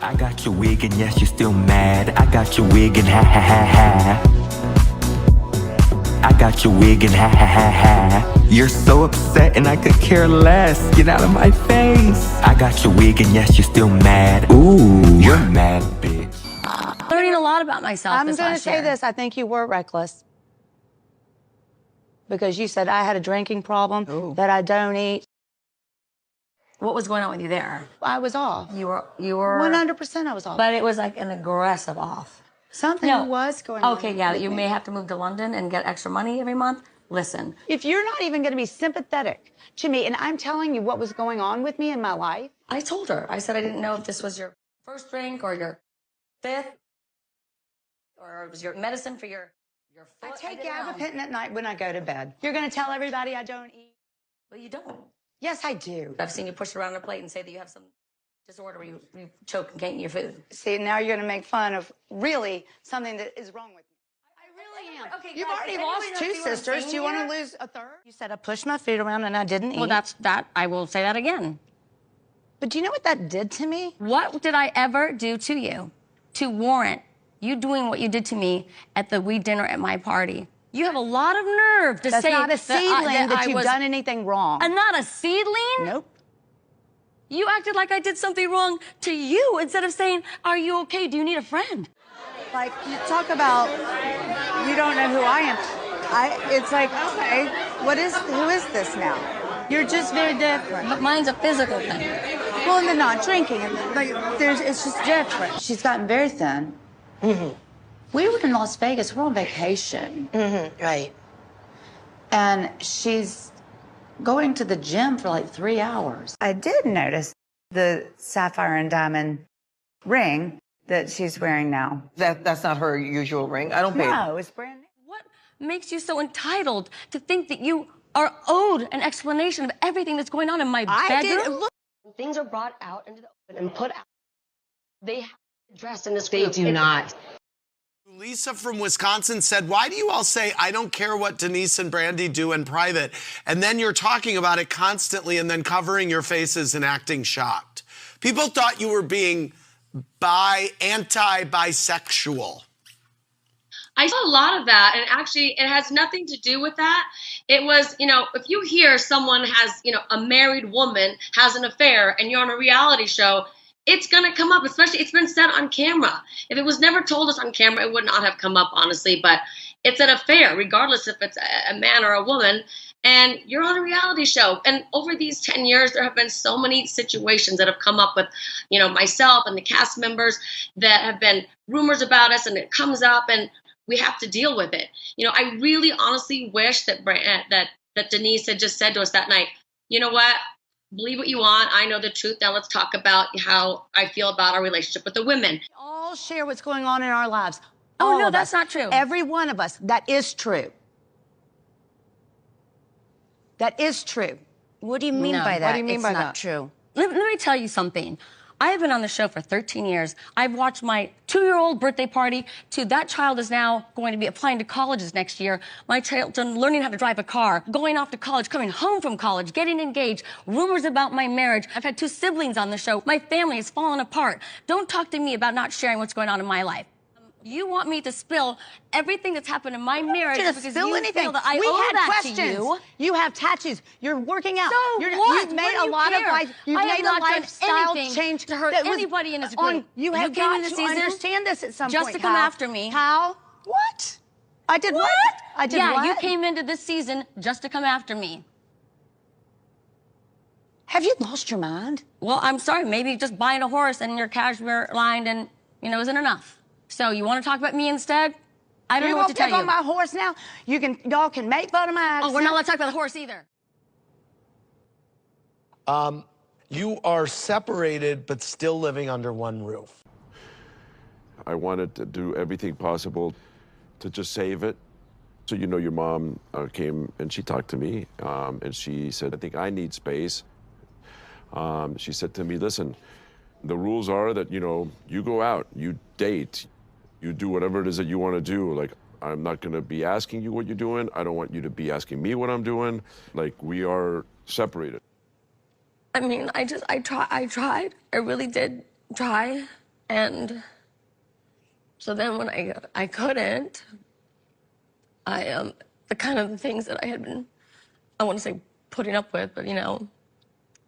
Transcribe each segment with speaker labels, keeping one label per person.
Speaker 1: I got your wig and yes, you're still mad. I got your wig and ha ha ha ha. I got your wig and ha ha ha ha. You're so upset and I could care less. Get out of my face. I got your wig and yes, you're still mad. Ooh, you're mad, bitch.
Speaker 2: Learning a lot about myself.
Speaker 3: I'm going to say this. I think you were reckless. Because you said I had a drinking problem, that I don't eat.
Speaker 2: What was going on with you there?
Speaker 3: I was off.
Speaker 2: You were
Speaker 3: 100% I was off.
Speaker 2: But it was like an aggressive off.
Speaker 3: Something was going on.
Speaker 2: Okay, yeah, you may have to move to London and get extra money every month. Listen.
Speaker 3: If you're not even going to be sympathetic to me, and I'm telling you what was going on with me in my life.
Speaker 2: I told her. I said I didn't know if this was your first drink or your fifth, or it was your medicine for your foot.
Speaker 3: I take gabapentin at night when I go to bed. You're going to tell everybody I don't eat?
Speaker 2: Well, you don't.
Speaker 3: Yes, I do.
Speaker 2: I've seen you push around a plate and say that you have some disorder where you choke and can't eat your food.
Speaker 3: See, now you're going to make fun of really something that is wrong with me. I really am.
Speaker 2: Okay,
Speaker 3: You've
Speaker 2: guys,
Speaker 3: already
Speaker 2: does
Speaker 3: lost
Speaker 2: anybody
Speaker 3: two
Speaker 2: know what I'm
Speaker 3: sisters.
Speaker 2: saying
Speaker 3: Do you want
Speaker 2: here?
Speaker 3: to lose a third? You said I pushed my feet around and I didn't eat.
Speaker 2: Well, that's that. I will say that again.
Speaker 3: But do you know what that did to me?
Speaker 2: What did I ever do to you to warrant you doing what you did to me at the weed dinner at my party? You have a lot of nerve to
Speaker 3: That's
Speaker 2: say
Speaker 3: not a seedling that you've
Speaker 2: was,
Speaker 3: done anything wrong.
Speaker 2: And not a seedling?
Speaker 3: Nope.
Speaker 2: You acted like I did something wrong to you instead of saying, "Are you okay? Do you need a friend?"
Speaker 3: Like, you talk about, you don't know who I am. It's like, okay, who is this now? You're just very different.
Speaker 2: But mine's a physical thing.
Speaker 3: Well, and the not drinking, like, it's just different. She's gotten very thin. Mm-hmm. We were in Las Vegas. We're on vacation.
Speaker 4: Mm-hmm. Right.
Speaker 3: And she's going to the gym for like 3 hours. I did notice the sapphire and diamond ring that she's wearing now.
Speaker 4: That's not her usual ring. I don't pay.
Speaker 3: No, it's brand new.
Speaker 2: What makes you so entitled to think that you are owed an explanation of everything that's going on in my bedroom?
Speaker 3: Look.
Speaker 5: When things are brought out into the open and put out, they have to address in this group.
Speaker 4: They do not.
Speaker 6: Lisa from Wisconsin said, why do you all say, I don't care what Denise and Brandy do in private, and then you're talking about it constantly and then covering your faces and acting shocked? People thought you were being anti-bisexual.
Speaker 7: I saw a lot of that, and actually it has nothing to do with that. It was, if you hear someone has, a married woman has an affair and you're on a reality show, it's going to come up, especially it's been said on camera. If it was never told us on camera, it would not have come up, honestly, but it's an affair, regardless if it's a man or a woman, and you're on a reality show. And over these 10 years, there have been so many situations that have come up with, myself and the cast members that have been rumors about us, and it comes up, and we have to deal with it. I really honestly wish that Denise had just said to us that night, you know what? Believe what you want. I know the truth. Now let's talk about how I feel about our relationship with the women.
Speaker 3: We all share what's going on in our lives.
Speaker 2: Oh,
Speaker 3: All
Speaker 2: no,
Speaker 3: of
Speaker 2: that's
Speaker 3: us.
Speaker 2: not true.
Speaker 3: Every one of us. That is true. That is true.
Speaker 4: What do you mean by that?
Speaker 3: What do you mean
Speaker 4: it's
Speaker 3: by
Speaker 4: not
Speaker 3: that?
Speaker 4: true.
Speaker 2: Let me tell you something. I have been on the show for 13 years. I've watched my 2-year-old birthday party to that child is now going to be applying to colleges next year. My child learning how to drive a car, going off to college, coming home from college, getting engaged, rumors about my marriage. I've had 2 siblings on the show. My family has fallen apart. Don't talk to me about not sharing what's going on in my life. You want me to spill everything that's happened in my marriage because you feel that I owe that to you.
Speaker 3: You have tattoos. You're working out.
Speaker 2: So
Speaker 3: You've
Speaker 2: what?
Speaker 3: made
Speaker 2: What do
Speaker 3: a
Speaker 2: you
Speaker 3: lot
Speaker 2: care?
Speaker 3: of life. You've
Speaker 2: I
Speaker 3: made
Speaker 2: have
Speaker 3: a
Speaker 2: not done
Speaker 3: lifestyle
Speaker 2: anything
Speaker 3: change
Speaker 2: to hurt
Speaker 3: that was
Speaker 2: anybody in this group.
Speaker 3: You have
Speaker 2: You came
Speaker 3: got
Speaker 2: in this
Speaker 3: to
Speaker 2: season
Speaker 3: understand this at some
Speaker 2: just
Speaker 3: point.
Speaker 2: to come
Speaker 3: Hal.
Speaker 2: after me.
Speaker 3: How? What? I did what? I did
Speaker 2: Yeah,
Speaker 3: what?
Speaker 2: you came into this season just to come after me.
Speaker 3: Have you lost your mind?
Speaker 2: Well, I'm sorry. Maybe just buying a horse and your cashmere lined and, isn't enough. So you want to talk about me instead? I don't know what to tell you.
Speaker 3: You're gonna pick on my horse now? Y'all can make fun of my accent.
Speaker 2: Oh, we're not allowed to talk about the horse either.
Speaker 8: You are separated, but still living under one roof.
Speaker 9: I wanted to do everything possible to just save it. So, your mom came and she talked to me, and she said, I think I need space. She said to me, listen, the rules are that, you go out, you date, you do whatever it is that you want to do. Like, I'm not going to be asking you what you're doing. I don't want you to be asking me what I'm doing. Like, we are separated.
Speaker 2: I mean, I tried. I really did try. And so then when I couldn't, the kind of things that I had been, I want to say putting up with, but you know,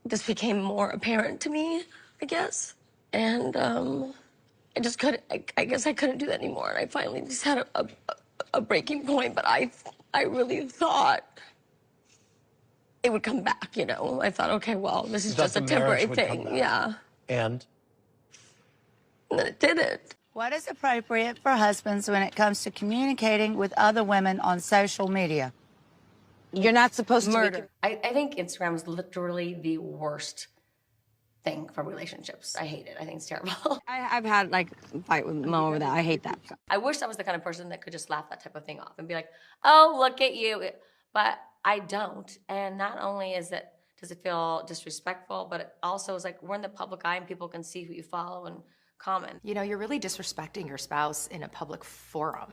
Speaker 2: this became more apparent to me, I guess. And I just couldn't, I guess I couldn't do that anymore. And I finally just had a breaking point, but I really thought it would come back, you know. I thought, okay, well, this is just a temporary thing. Yeah.
Speaker 8: And
Speaker 2: then it didn't.
Speaker 3: What is appropriate for husbands when it comes to communicating with other women on social media?
Speaker 4: You're not supposed to
Speaker 2: Murder.
Speaker 5: I think Instagram is literally the worst thing for relationships. I hate it. I think it's terrible.
Speaker 4: I've had like a fight with Mo over that. I hate that.
Speaker 5: I wish I was the kind of person that could just laugh that type of thing off and be like, oh, look at you. But I don't. And not only does it feel disrespectful, but it also is like we're in the public eye and people can see who you follow and comment.
Speaker 10: You know, you're really disrespecting your spouse in a public forum.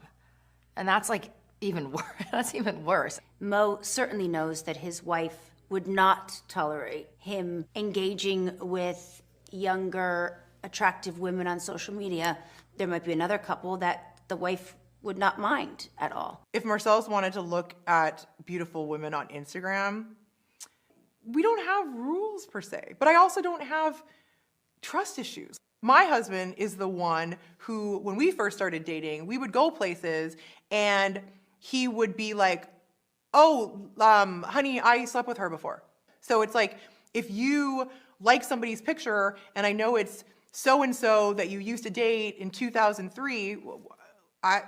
Speaker 10: And that's like even worse. That's even worse.
Speaker 11: Mo certainly knows that his wife would not tolerate him engaging with younger, attractive women on social media. There might be another couple that the wife would not mind at all.
Speaker 12: If Marcel's wanted to look at beautiful women on Instagram, we don't have rules per se, but I also don't have trust issues. My husband is the one who, when we first started dating, we would go places and he would be like, oh, honey, I slept with her before. So it's like, if you like somebody's picture and I know it's so-and-so that you used to date in 2003,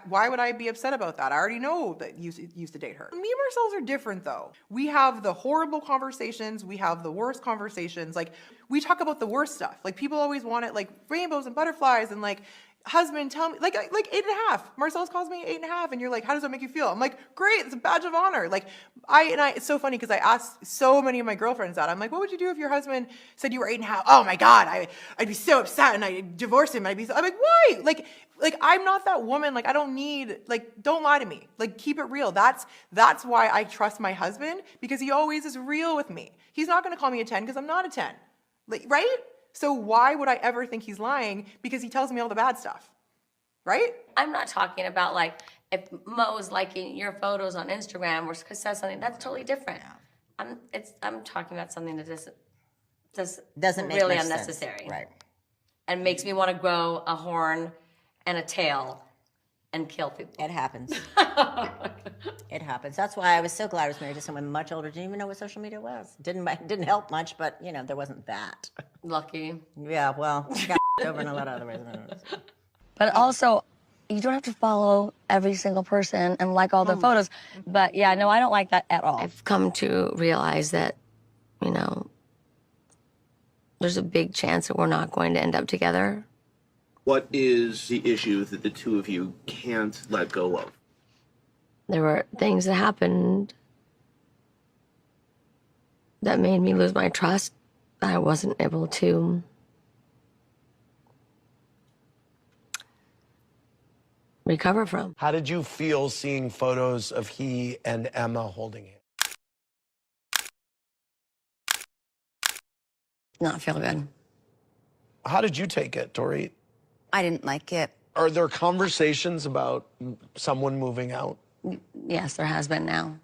Speaker 12: why would I be upset about that? I already know that you used to date her. Me and Marcel's are different though. We have the horrible conversations. We have the worst conversations. Like, we talk about the worst stuff. Like, people always want it, like rainbows and butterflies and like, husband, tell me, like 8.5. Marcel's calls me 8.5 and you're like, how does that make you feel? I'm like, great, it's a badge of honor. Like, it's so funny because I asked so many of my girlfriends that. I'm like, what would you do if your husband said you were 8.5? Oh my God, I'd be so upset and I'd divorce him. I'm like, why? Like I'm not that woman. Like, I don't need, like, don't lie to me. Like, keep it real. That's why I trust my husband, because he always is real with me. He's not going to call me a 10 because I'm not a 10. Like, right? So why would I ever think he's lying? Because he tells me all the bad stuff, right?
Speaker 5: I'm not talking about like if Mo's liking your photos on Instagram or says something, that's totally different. Yeah. I'm talking about something that doesn't
Speaker 4: make
Speaker 5: really
Speaker 4: much
Speaker 5: unnecessary.
Speaker 4: sense. Right.
Speaker 5: And makes me want to grow a horn and a tail and kill people.
Speaker 4: It happens. It happens. That's why I was so glad I was married to someone much older. Didn't even know what social media was. Didn't help much, but you know, there wasn't that.
Speaker 5: Lucky.
Speaker 4: Yeah, well, I got over in a lot of other ways.
Speaker 2: But also, you don't have to follow every single person and like all their photos. But yeah, no, I don't like that at all.
Speaker 5: I've come to realize that, you know, there's a big chance that we're not going to end up together.
Speaker 13: What is the issue that the two of you can't let go of?
Speaker 5: There were things that happened that made me lose my trust that I wasn't able to recover from.
Speaker 8: How did you feel seeing photos of he and Emma holding hands?
Speaker 2: Not feel good.
Speaker 8: How did you take it, Dorit?
Speaker 3: I didn't like it.
Speaker 8: Are there conversations about someone moving out?
Speaker 2: Yes, there has been now.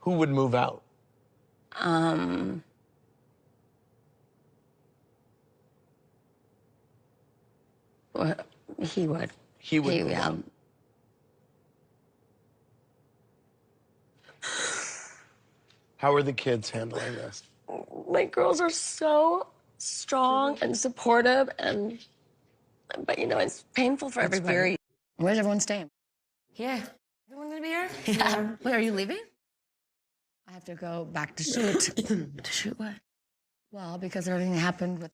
Speaker 8: Who would move out?
Speaker 2: Well, he would.
Speaker 8: He would move
Speaker 2: yeah.
Speaker 8: out. How are the kids handling this?
Speaker 2: My girls are so strong and supportive, but you know, it's painful for everybody. Where's everyone staying?
Speaker 5: Here. Everyone gonna be here?
Speaker 2: Yeah. Wait, are you leaving? I have to go back to shoot. To shoot what? Well, because everything happened with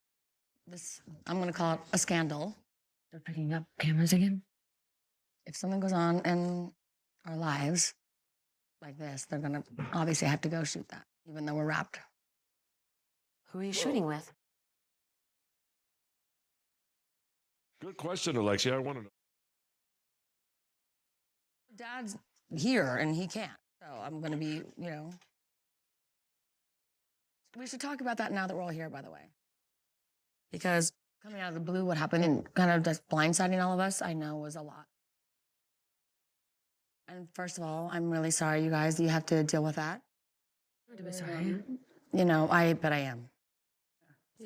Speaker 2: this, I'm gonna call it a scandal. They're picking up cameras again. If something goes on in our lives like this, they're gonna obviously have to go shoot that, even though we're wrapped.
Speaker 5: Who are you shooting with?
Speaker 9: Good question, Alexia. I want to know.
Speaker 2: Dad's here and he can't, so I'm gonna be, you know. We should talk about that now that we're all here, by the way. Because coming out of the blue, what happened and kind of just blindsiding all of us, I know was a lot. And first of all, I'm really sorry, you guys. You have to deal with that.
Speaker 10: To be sorry.
Speaker 2: You know, but I am.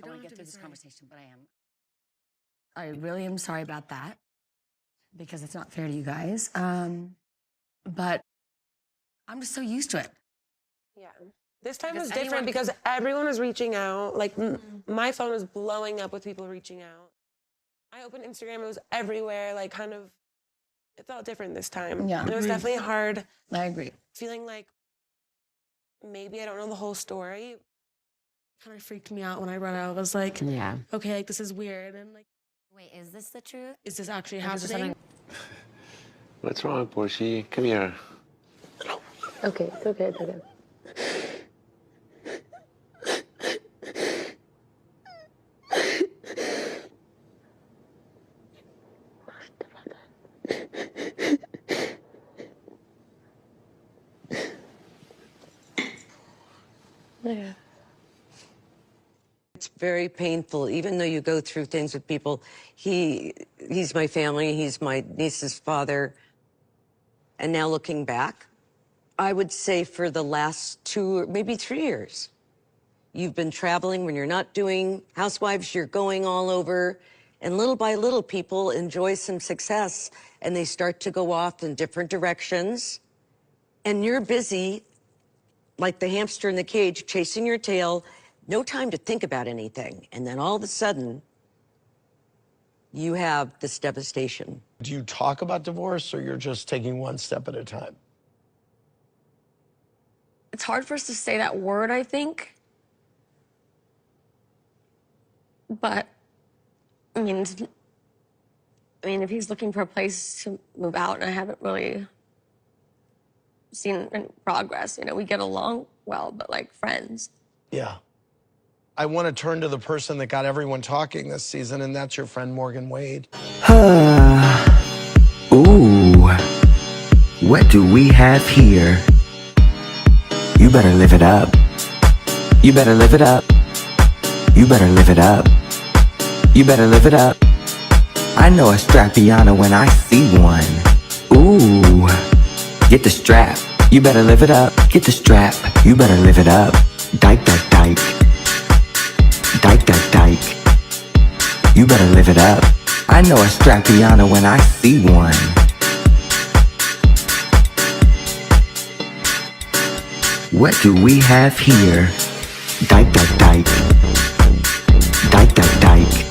Speaker 2: I want to get through this conversation, but I am. I really am sorry about that because it's not fair to you guys. But I'm just so used to it.
Speaker 14: Yeah. This time was different because everyone was reaching out. Like, my phone was blowing up with people reaching out. I opened Instagram, it was everywhere, like, kind of, it felt different this time.
Speaker 2: Yeah.
Speaker 14: And it was definitely hard.
Speaker 2: I agree.
Speaker 14: Feeling like maybe I don't know the whole story. Kind of freaked me out when I read it. I was like,
Speaker 2: Yeah.
Speaker 14: okay, like, this is weird. And, like,
Speaker 11: Wait, is this the truth?
Speaker 14: is this actually happening?
Speaker 9: What's wrong, Portia? Come here.
Speaker 5: Okay, it's okay, it's okay.
Speaker 14: Yeah.
Speaker 15: It's very painful, even though you go through things with people. He's my family, he's my niece's father. And now looking back, I would say for the last 2 or maybe 3 years, you've been traveling when you're not doing Housewives, you're going all over. And little by little, people enjoy some success and they start to go off in different directions. And you're busy, like the hamster in the cage, chasing your tail, no time to think about anything. And then all of a sudden, you have this devastation.
Speaker 8: Do you talk about divorce or you're just taking one step at a time?
Speaker 2: It's hard for us to say that word, I think. But, I mean, if he's looking for a place to move out, and I haven't really seen any progress, you know, we get along well, but like friends.
Speaker 8: Yeah. I want to turn to the person that got everyone talking this season, and that's your friend Morgan Wade.
Speaker 1: Ooh, what do we have here? You better live it up. You better live it up. You better live it up. You better live it up. I know a Strappiana when I see one. Ooh, get the strap. You better live it up. Get the strap. You better live it up. Dyke, dyke, dyke. Dyke, dyke, dyke. You better live it up. I know a Strappiana when I see one. What do we have here? Dyke, dyke, dyke. Dyke, dyke, dyke.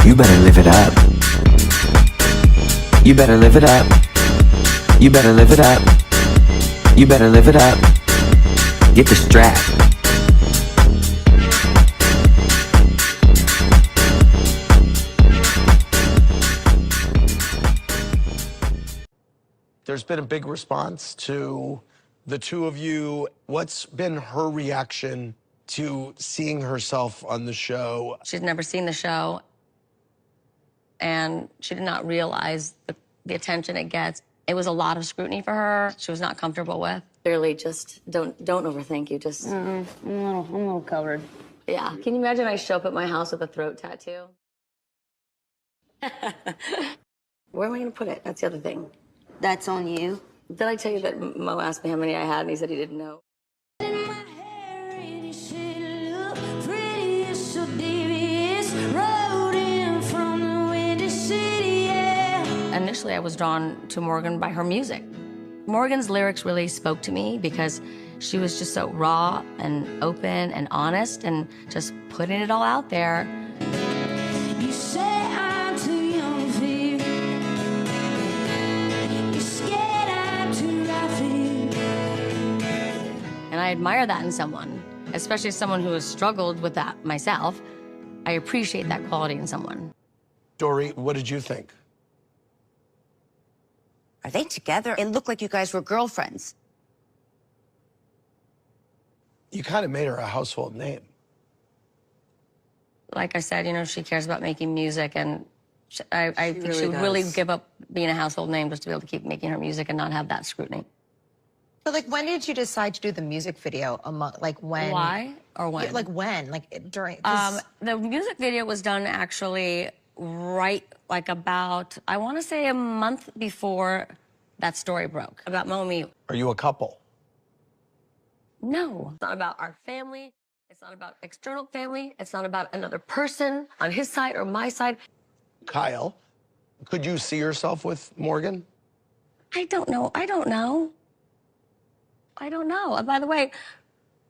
Speaker 1: You better live it up. You better live it up. You better live it up. You better live it up. Get the strap.
Speaker 8: There's been a big response to the two of you. What's been her reaction to seeing herself on the show?
Speaker 2: She'd never seen the show, and she did not realize the attention it gets. It was a lot of scrutiny for her. She was not comfortable with.
Speaker 5: Clearly, just don't overthink. You just.
Speaker 2: I'm a little covered.
Speaker 5: Yeah. Can you imagine I show up at my house with a throat tattoo? Where am I going to put it? That's the other thing.
Speaker 11: That's on you.
Speaker 5: Did I tell you that Mo asked me how many I had, and he said he didn't know?
Speaker 2: Initially, I was drawn to Morgan by her music. Morgan's lyrics really spoke to me because she was just so raw and open and honest and just putting it all out there. You say I'm too young for you. You're scared I'm too right for you. And I admire that in someone, especially someone who has struggled with that myself. I appreciate that quality in someone.
Speaker 8: Dory, what did you think?
Speaker 11: Are they together? It looked like you guys were girlfriends.
Speaker 8: You kind of made her a household name.
Speaker 2: Like I said, you know, she cares about making music, and I think she would really give up being a household name just to be able to keep making her music and not have that scrutiny.
Speaker 16: But like, when did you decide to do the music video? Like when?
Speaker 2: Why or when?
Speaker 16: Yeah, like when? Like during?
Speaker 2: The music video was done actually right, like about, I want to say a month before that story broke about Momi.
Speaker 8: Are you a couple?
Speaker 2: No, it's not about our family. It's not about external family. It's not about another person on his side or my side.
Speaker 8: Kyle, could you see yourself with Morgan?
Speaker 2: I don't know. I don't know. I don't know. By the way,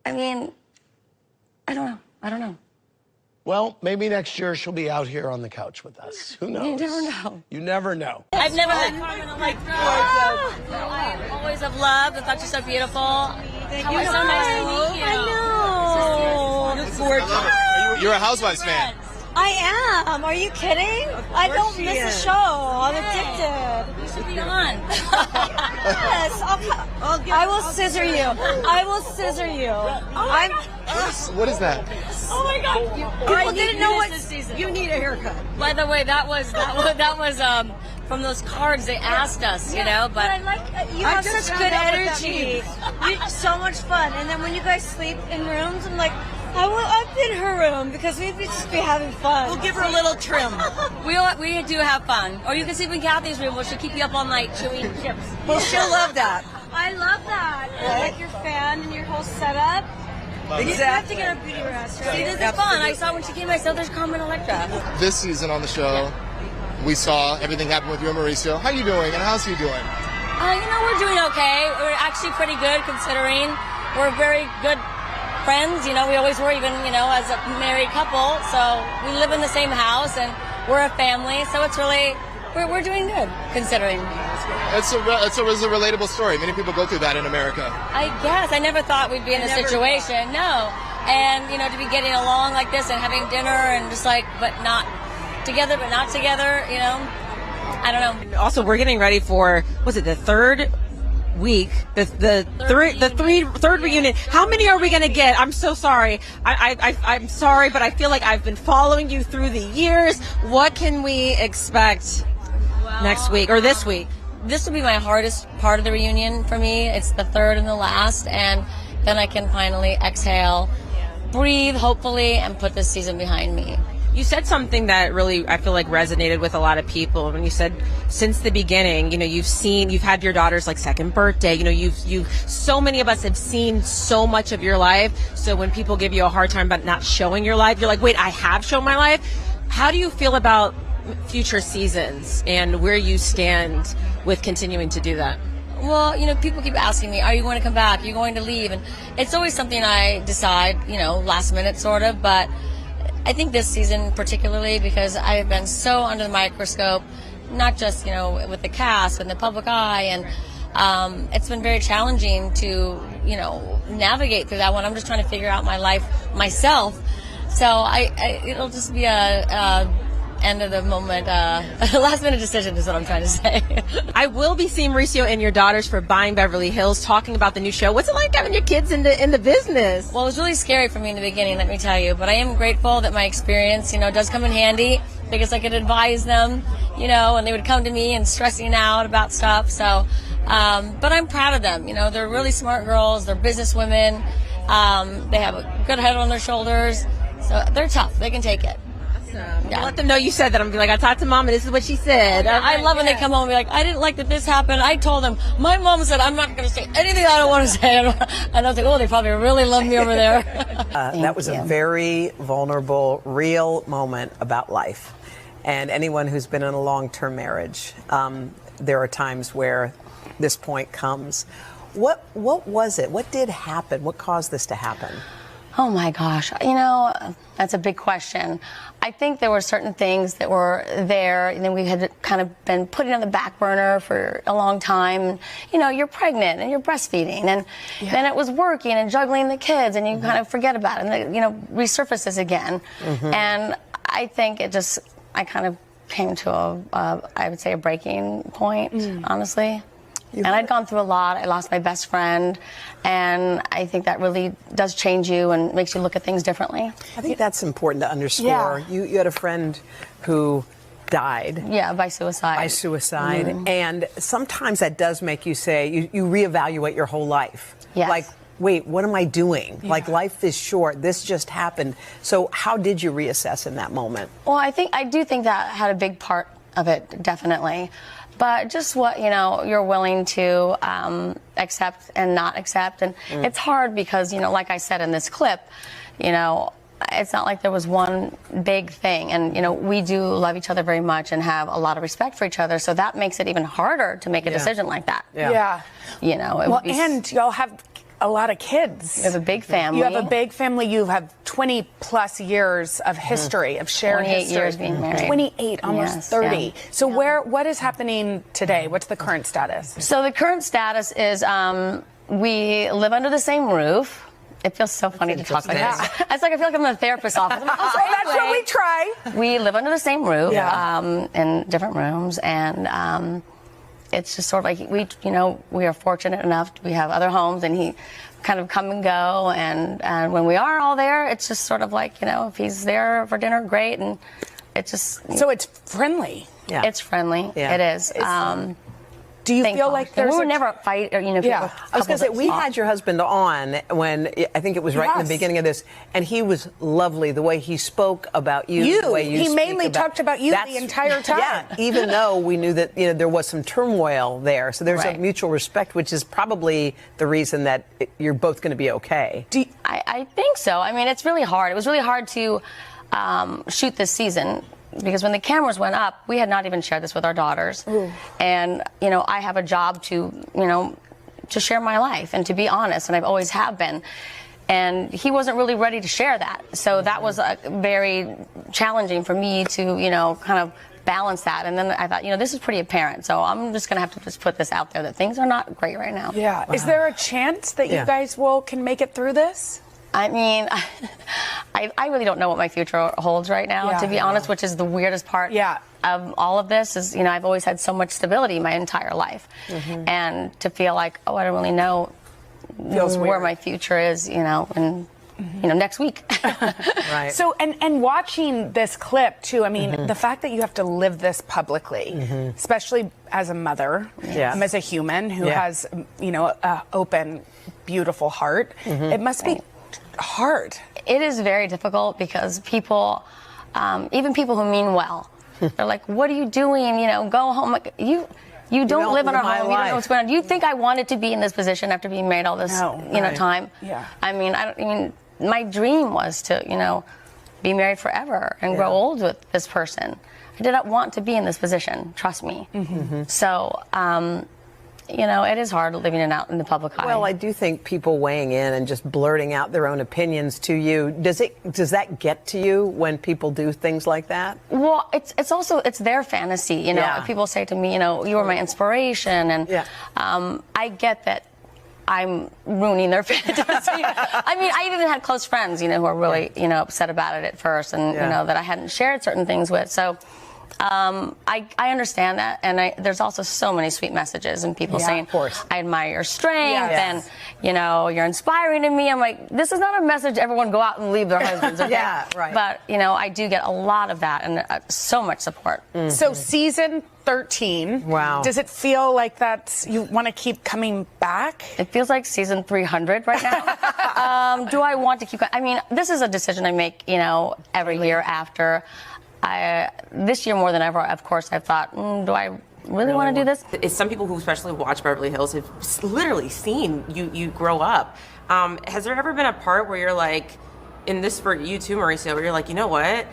Speaker 2: I mean, I don't know. I don't know.
Speaker 8: Well, maybe next year she'll be out here on the couch with us. Who knows?
Speaker 2: You never know.
Speaker 8: You never know.
Speaker 5: I've never met Carmen. I'm like, I always have loved. I thought you're so beautiful. It's so nice to meet you.
Speaker 17: I know.
Speaker 5: You're gorgeous.
Speaker 17: You're a Housewives fan.
Speaker 18: I am. Are you kidding? I don't miss a show. I'm addicted.
Speaker 5: You should be on.
Speaker 18: Yes. I will scissor you. I will scissor you.
Speaker 17: What is that?
Speaker 18: Oh my God. People didn't know what. You need a haircut.
Speaker 5: By the way, that was from those cards they asked us, you know. But
Speaker 18: I like you have such good energy. You're so much fun. And then when you guys sleep in rooms, I'm like, I've been in her room because we'd just be having fun.
Speaker 5: we'll give her a little trim. we do have fun. Or you can sleep in Kathy's room, where she'll keep you up all night chewing chips.
Speaker 18: Well, she'll love that. I love that. I like your fan and your whole setup.
Speaker 17: Exactly.
Speaker 18: You have to get a beauty restaurant.
Speaker 5: See, this is fun. I saw when she came, I saw there's Carmen Electra.
Speaker 17: This season on the show, we saw everything happen with you and Mauricio. How you doing, and how's he doing?
Speaker 5: You know, we're doing okay. We're actually pretty good considering we're very good friends. You know, we always were, even, you know, as a married couple. So we live in the same house and we're a family. So it's really, we're doing good considering.
Speaker 17: It's a relatable story. Many people go through that in America.
Speaker 5: I guess. I never thought we'd be in this situation. No. And, you know, to be getting along like this and having dinner and just like, but not together, but not together, you know. I don't know.
Speaker 19: Also, we're getting ready for, was it the third week, the third reunion. How many are we going to get? I'm so sorry. I'm sorry, but I feel like I've been following you through the years. What can we expect next week or this week?
Speaker 5: This will be my hardest part of the reunion for me. It's the third and the last, and then I can finally exhale, breathe, hopefully, and put this season behind me.
Speaker 19: You said something that really, I feel like, resonated with a lot of people. When you said, since the beginning, you know, you've had your daughter's like second birthday. You know, so many of us have seen so much of your life. So when people give you a hard time about not showing your life, you're like, wait, I have shown my life. How do you feel about future seasons and where you stand with continuing to do that?
Speaker 5: Well, you know, people keep asking me, are you going to come back? Are you going to leave? And it's always something I decide, you know, last minute sort of, but I think this season particularly, because I've been so under the microscope, not just, you know, with the cast and the public eye, and it's been very challenging to, you know, navigate through that one. I'm just trying to figure out my life myself. So it'll just be a end of the moment, last minute decision is what I'm trying to say.
Speaker 19: I will be seeing Mauricio and your daughters for Buying Beverly Hills, talking about the new show. What's it like having your kids in the business?
Speaker 5: Well, it was really scary for me in the beginning, let me tell you, but I am grateful that my experience, you know, does come in handy, because I could advise them, you know, and they would come to me and stressing out about stuff. So, but I'm proud of them. You know, they're really smart girls. They're businesswomen. They have a good head on their shoulders. So they're tough. They can take it.
Speaker 19: Yeah. Let them know you said that. I'm gonna be like, I talked to mom and this is what she said.
Speaker 5: I love when they come home and be like, I didn't like that this happened. I told them, my mom said I'm not going to say anything I don't want to say. And I was like, oh, they probably really love me over there.
Speaker 20: That was a very vulnerable, real moment about life. And anyone who's been in a long-term marriage, there are times where this point comes. What was it? What did happen? What caused this to happen?
Speaker 2: Oh my gosh, you know, that's a big question. I think there were certain things that were there, and then we had kind of been putting on the back burner for a long time. You know, you're pregnant and you're breastfeeding, and then it was working and juggling the kids, and you kind of forget about it, and then, you know, resurfaces again. And I think it just, I kind of came to I would say a breaking point, honestly. And I'd gone through a lot. I lost my best friend, and I think that really does change you and makes you look at things differently.
Speaker 20: I think that's important to underscore. You had a friend who died.
Speaker 2: Yeah, by suicide.
Speaker 20: By suicide.
Speaker 2: Mhm.
Speaker 20: And sometimes that does make you say, you reevaluate your whole life.
Speaker 2: Yes.
Speaker 20: Like, wait, what am I doing? Like, life is short. This just happened. So how did you reassess in that moment?
Speaker 2: Well, I do think that had a big part of it, definitely. But just what, you're willing to accept and not accept. And it's hard because, like I said in this clip, it's not like there was one big thing. And, we do love each other very much and have a lot of respect for each other. So that makes it even harder to make a decision like that.
Speaker 21: Yeah.
Speaker 2: It would be
Speaker 21: and y'all have a lot of kids.
Speaker 2: You have a big family.
Speaker 21: You have a big family. You have 20 plus years of history, of shared
Speaker 2: 28
Speaker 21: history.
Speaker 2: years being married.
Speaker 21: 28, almost
Speaker 2: Yes,
Speaker 21: 30.
Speaker 2: yeah.
Speaker 21: So what is happening today? What's the current status?
Speaker 2: So the current status is we live under the same roof. It feels so funny to talk like this. It's like I feel like I'm in a therapist's office. That's
Speaker 21: what we try.
Speaker 2: We live under the same roof
Speaker 21: Yeah.
Speaker 2: in different rooms, and it's just sort of like we are fortunate enough. We have other homes, and he kind of come and go, and when we are all there, it's just sort of like if he's there for dinner, great, and it's just
Speaker 21: so it's friendly.
Speaker 2: Yeah, it's friendly.
Speaker 21: Yeah.
Speaker 2: It is.
Speaker 21: Do you feel like there's
Speaker 2: we would never fight? Or,
Speaker 20: Yeah, I was going to say, we had your husband on when, I think it was right in the beginning of this, and he was lovely, the way he spoke about you. The way you
Speaker 21: He
Speaker 20: speak
Speaker 21: mainly talked about you the entire time.
Speaker 20: Yeah, even though we knew that there was some turmoil there. So there's a mutual respect, which is probably the reason that you're both going to be okay.
Speaker 2: I think so. I mean, it's really hard. It was really hard to shoot this season, because when the cameras went up, we had not even shared this with our daughters.
Speaker 21: Ooh.
Speaker 2: And, I have a job to share my life and to be honest, and I've always have been. And he wasn't really ready to share that. So that was very challenging for me to, kind of balance that. And then I thought, this is pretty apparent. So I'm just going to have to just put this out there that things are not great right now.
Speaker 21: Yeah. Is there a chance that you guys can make it through this?
Speaker 2: I mean, I really don't know what my future holds right now, to be honest, which is the weirdest part of all of this is, I've always had so much stability my entire life. And to feel like, I don't really know where my future is, and next week.
Speaker 20: Right.
Speaker 21: So, and watching this clip too, I mean, the fact that you have to live this publicly, especially as a mother, as a human who has, a open, beautiful heart, it must be hard.
Speaker 2: It is very difficult because people, even people who mean well, they're like, what are you doing? Go home. Like, you don't live in our home. You don't know what's going on. You think I wanted to be in this position after being married all this, time? Yeah. I mean, my dream was to, be married forever and grow old with this person. I did not want to be in this position. Trust me. So, it is hard living it out in the public eye.
Speaker 20: Well, I do think people weighing in and just blurting out their own opinions to you, does that get to you when people do things like that?
Speaker 2: Well, it's also their fantasy, People say to me, you were my inspiration, and I get that I'm ruining their fantasy. I mean, I even had close friends, who were really, upset about it at first, and that I hadn't shared certain things with. So I understand that, and there's also so many sweet messages and people saying, of course, I admire your strength, and you're inspiring to me. I'm like, this is not a message everyone go out and leave their husbands. Okay? But I do get a lot of that and so much support.
Speaker 21: So season 13.
Speaker 20: Wow.
Speaker 21: Does it feel like you want to keep coming back?
Speaker 2: It feels like season 300 right now. Do I want to keep? I mean, this is a decision I make, every year after. This year more than ever, of course, I've thought, do I really want to do this?
Speaker 19: It's some people who especially watch Beverly Hills have literally seen you grow up. Has there ever been a part where you're like, in this for you too, Mauricio, where you're like, you know what?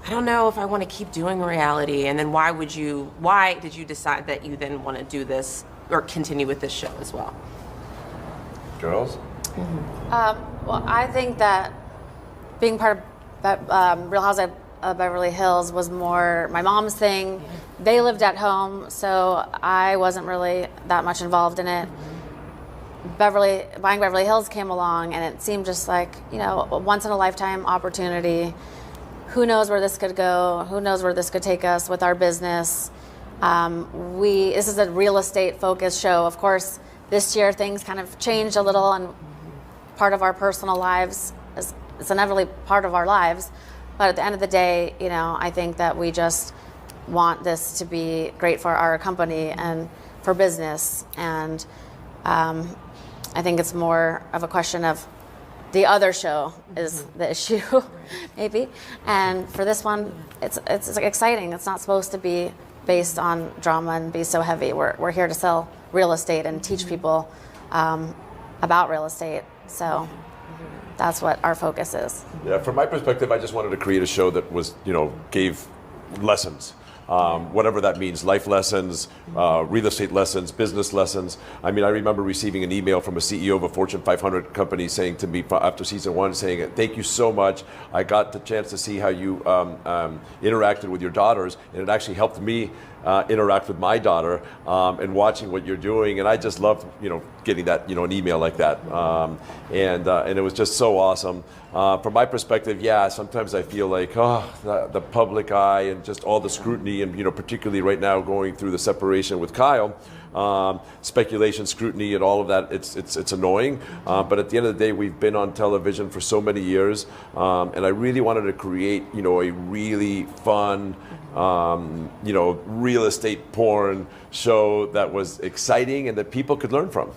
Speaker 19: I don't know if I want to keep doing reality. And then why did you decide that you then want to do this or continue with this show as well?
Speaker 9: Girls?
Speaker 22: Well, I think that being part of Real Housewives of Beverly Hills was more my mom's thing. They lived at home, so I wasn't really that much involved in it. Buying Beverly Hills came along, and it seemed just like, a once in a lifetime opportunity. Who knows where this could go? Who knows where this could take us with our business? This is a real estate focused show. Of course, this year things kind of changed a little, and part of our personal lives it's inevitably part of our lives. But at the end of the day, I think that we just want this to be great for our company and for business. And I think it's more of a question of the other show is the issue, maybe. And for this one, it's exciting. It's not supposed to be based on drama and be so heavy. We're here to sell real estate and teach people about real estate. So that's what our focus is.
Speaker 9: Yeah, from my perspective, I just wanted to create a show that was, gave lessons. Whatever that means, life lessons, real estate lessons, business lessons. I mean, I remember receiving an email from a CEO of a Fortune 500 company saying to me after season 1, saying, "Thank you so much. I got the chance to see how you interacted with your daughters, and it actually helped me interact with my daughter and watching what you're doing." And I just loved, getting that, an email like that. And it was just so awesome. From my perspective, yeah, sometimes I feel like, the public eye and just all the scrutiny, and particularly right now going through the separation with Kyle, speculation, scrutiny, and all of that. It's annoying. But at the end of the day, we've been on television for so many years, and I really wanted to create, a really fun, real estate porn show that was exciting and that people could learn from.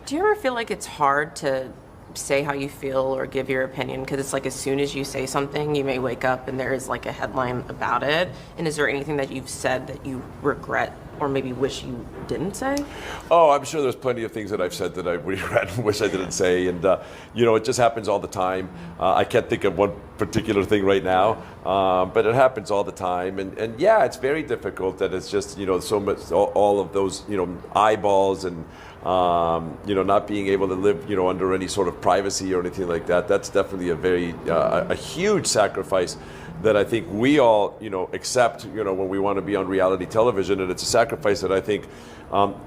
Speaker 19: Do you ever feel like it's hard to say how you feel or give your opinion? Because it's like as soon as you say something, you may wake up and there is like a headline about it. And is there anything that you've said that you regret or maybe wish you didn't say?
Speaker 9: Oh, I'm sure there's plenty of things that I've said that I regret and wish I didn't say. And, it just happens all the time. I can't think of one particular thing right now, but it happens all the time. And yeah, it's very difficult that it's just, so much, all of those, eyeballs and, not being able to live, under any sort of privacy or anything like that. That's definitely a huge sacrifice that I think we all, accept, when we want to be on reality television. And it's a sacrifice that I think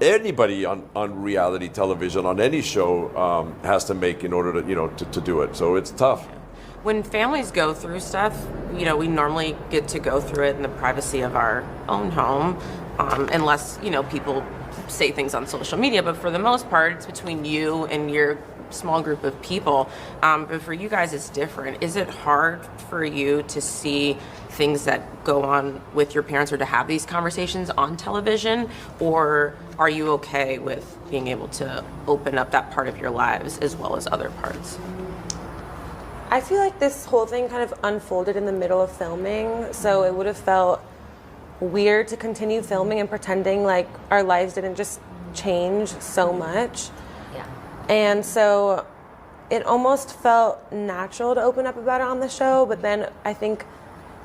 Speaker 9: anybody on reality television, on any show, has to make in order to, to do it. So it's tough.
Speaker 19: When families go through stuff, we normally get to go through it in the privacy of our own home, unless, people say things on social media. But for the most part, it's between you and your small group of people. But for you guys, it's different. Is it hard for you to see things that go on with your parents or to have these conversations on television? Or are you okay with being able to open up that part of your lives as well as other parts?
Speaker 14: I feel like this whole thing kind of unfolded in the middle of filming, so it would have felt weird to continue filming and pretending like our lives didn't just change so much.
Speaker 5: Yeah.
Speaker 14: And so it almost felt natural to open up about it on the show, but then I think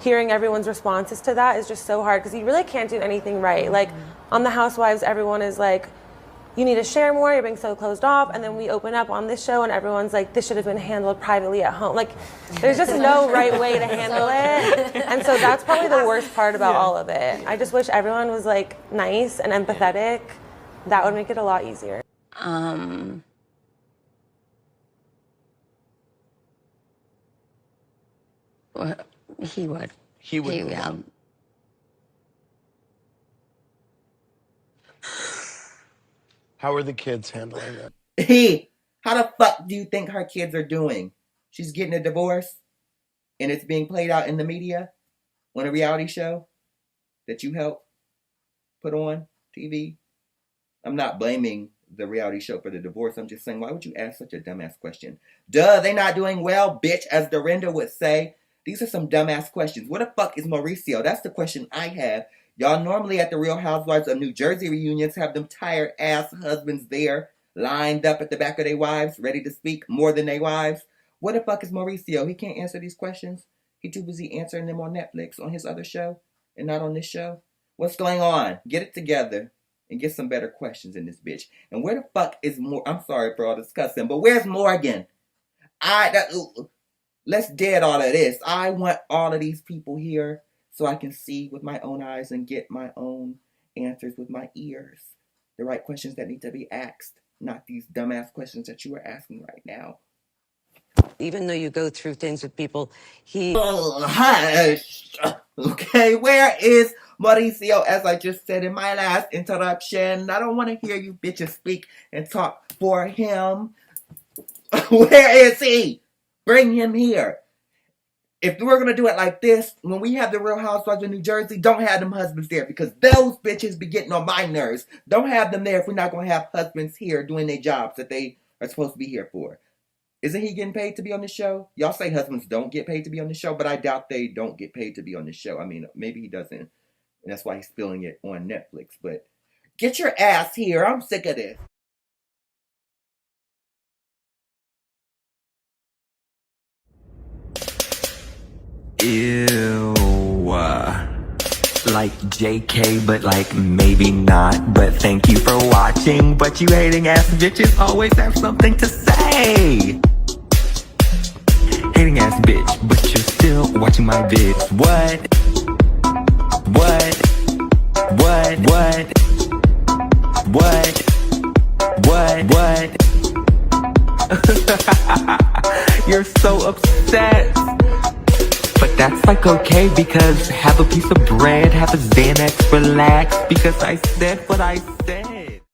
Speaker 14: hearing everyone's responses to that is just so hard because you really can't do anything right. Like on The Housewives, everyone is like, you need to share more, you're being so closed off. And then we open up on this show and everyone's like, this should have been handled privately at home. Like, there's just no right way to handle it. And so that's probably the worst part about all of it. I just wish everyone was like nice and empathetic. That would make it a lot easier.
Speaker 2: He would.
Speaker 8: He would.
Speaker 2: Yeah.
Speaker 8: How are the kids handling it?
Speaker 6: Hey, how the fuck do you think her kids are doing? She's getting a divorce, and it's being played out in the media on a reality show that you helped put on TV. I'm not blaming the reality show for the divorce. I'm just saying, why would you ask such a dumbass question? Duh, they not doing well, bitch, as Dorinda would say. These are some dumbass questions. What the fuck is Mauricio? That's the question I have. Y'all normally at the Real Housewives of New Jersey reunions have them tired ass husbands there, lined up at the back of their wives, ready to speak more than their wives. What the fuck is Mauricio? He can't answer these questions. He too busy answering them on Netflix, on his other show, and not on this show. What's going on? Get it together and get some better questions in this bitch. And where the fuck is I'm sorry for all this cussing, but where's Morgan? Let's dead all of this. I want all of these people here so I can see with my own eyes and get my own answers with my ears. The right questions that need to be asked, not these dumbass questions that you are asking right now.
Speaker 15: Even though you go through things with people,
Speaker 6: Hush! Okay, where is Mauricio, as I just said in my last interruption? I don't want to hear you bitches speak and talk for him. Where is he? Bring him here. if we're gonna do it like this, when we have the Real Housewives of New Jersey, don't have them husbands there because those bitches be getting on my nerves. Don't have them there if we're not gonna have husbands here doing their jobs that they are supposed to be here for. Isn't he getting paid to be on the show? Y'all say husbands don't get paid to be on the show, but I doubt they don't get paid to be on the show. I mean, maybe he doesn't, and that's why he's spilling it on Netflix. But get your ass here. I'm sick of this.
Speaker 1: Ew. Like JK, but like maybe not. But thank you for watching. But you hating ass bitches always have something to say. Hating ass bitch, but you're still watching my vids. What? You're so upset. But that's like okay because have a piece of bread, have a Xanax, relax because I said what I said.